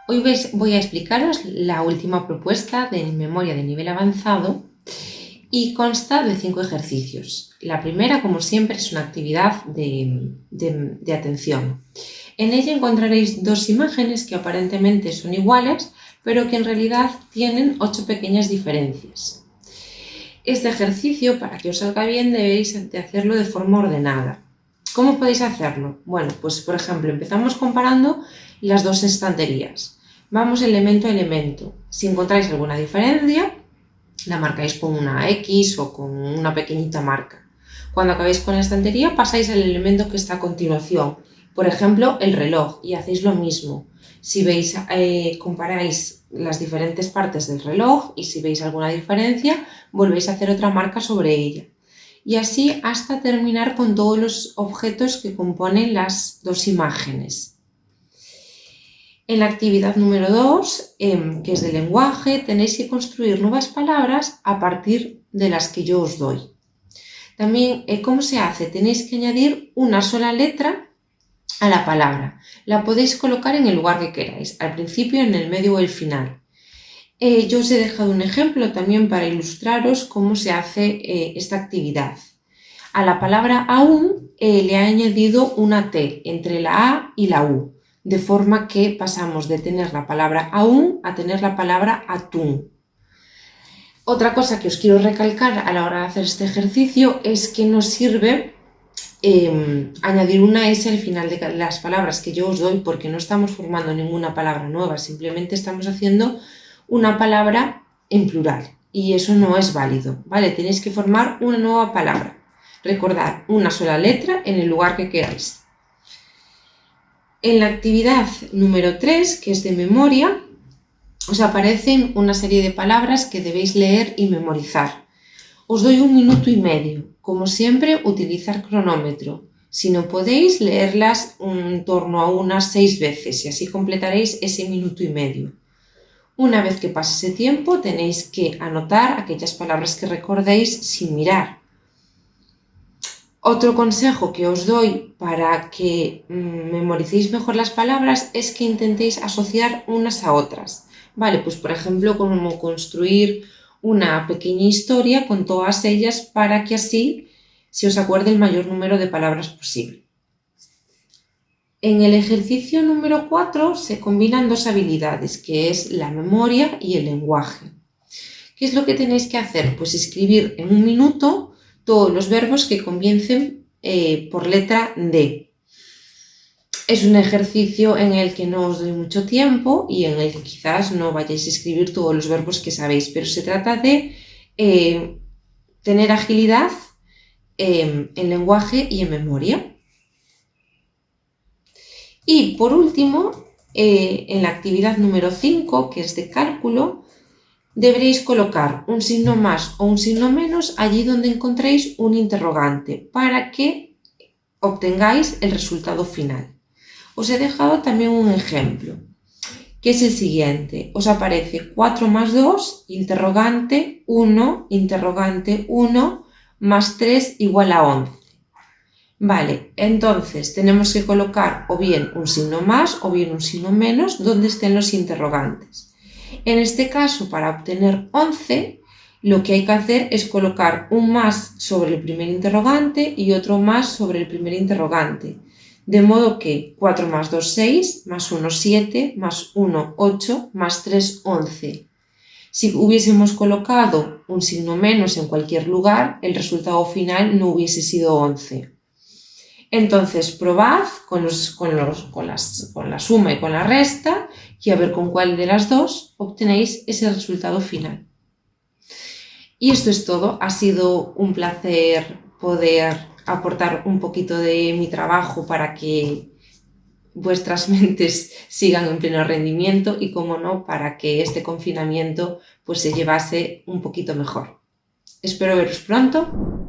Hoy voy a explicaros la última propuesta de memoria de nivel avanzado y consta de 5 ejercicios. La primera, como siempre, es una actividad de atención. En ella encontraréis 2 imágenes que aparentemente son iguales, pero que en realidad tienen 8 pequeñas diferencias. Este ejercicio, para que os salga bien, debéis de hacerlo de forma ordenada. ¿Cómo podéis hacerlo? Bueno, pues por ejemplo, empezamos comparando las 2 estanterías. Vamos elemento a elemento. Si encontráis alguna diferencia, la marcáis con una X o con una pequeñita marca. Cuando acabéis con la estantería, pasáis al elemento que está a continuación. Por ejemplo, el reloj, y hacéis lo mismo. Si veis, comparáis las diferentes partes del reloj y si veis alguna diferencia, volvéis a hacer otra marca sobre ella. Y así hasta terminar con todos los objetos que componen las 2 imágenes. En la actividad número 2, que es de lenguaje, tenéis que construir nuevas palabras a partir de las que yo os doy. También, ¿cómo se hace? Tenéis que añadir una sola letra a la palabra. La podéis colocar en el lugar que queráis, al principio, en el medio o el final. Yo os he dejado un ejemplo también para ilustraros cómo se hace esta actividad. A la palabra aún le he añadido una T entre la A y la U, de forma que pasamos de tener la palabra aún a tener la palabra atún. Otra cosa que os quiero recalcar a la hora de hacer este ejercicio es que nos sirve añadir una S al final de las palabras que yo os doy, porque no estamos formando ninguna palabra nueva, simplemente estamos haciendo una palabra en plural y eso no es válido, ¿vale? Tenéis que formar una nueva palabra. Recordad, una sola letra en el lugar que queráis. En la actividad número 3, que es de memoria, os aparecen una serie de palabras que debéis leer y memorizar. Os doy 1 minuto y medio. Como siempre, utilizar cronómetro. Si no podéis, leerlas en torno a unas 6 veces y así completaréis ese minuto y medio. Una vez que pase ese tiempo, tenéis que anotar aquellas palabras que recordéis sin mirar. Otro consejo que os doy para que memoricéis mejor las palabras es que intentéis asociar unas a otras. Vale, pues por ejemplo, como construir una pequeña historia con todas ellas para que así se os acuerde el mayor número de palabras posible. En el ejercicio número 4 se combinan 2 habilidades, que es la memoria y el lenguaje. ¿Qué es lo que tenéis que hacer? Pues escribir en 1 minuto todos los verbos que comiencen por letra D. Es un ejercicio en el que no os doy mucho tiempo y en el que quizás no vayáis a escribir todos los verbos que sabéis, pero se trata de tener agilidad en lenguaje y en memoria. Y por último, en la actividad número 5, que es de cálculo, deberéis colocar un signo más o un signo menos allí donde encontréis un interrogante para que obtengáis el resultado final. Os he dejado también un ejemplo, que es el siguiente. Os aparece 4 más 2, interrogante 1, interrogante 1, más 3 igual a 11. Vale, entonces tenemos que colocar o bien un signo más o bien un signo menos donde estén los interrogantes. En este caso, para obtener 11, lo que hay que hacer es colocar un más sobre el primer interrogante y otro más sobre el primer interrogante. De modo que 4 más 2, 6, más 1, 7, más 1, 8, más 3, 11. Si hubiésemos colocado un signo menos en cualquier lugar, el resultado final no hubiese sido 11. Entonces probad con la suma y con la resta y a ver con cuál de las dos obtenéis ese resultado final. Y esto es todo. Ha sido un placer poder aportar un poquito de mi trabajo para que vuestras mentes sigan en pleno rendimiento y, como no, para que este confinamiento pues se llevase un poquito mejor. Espero veros pronto.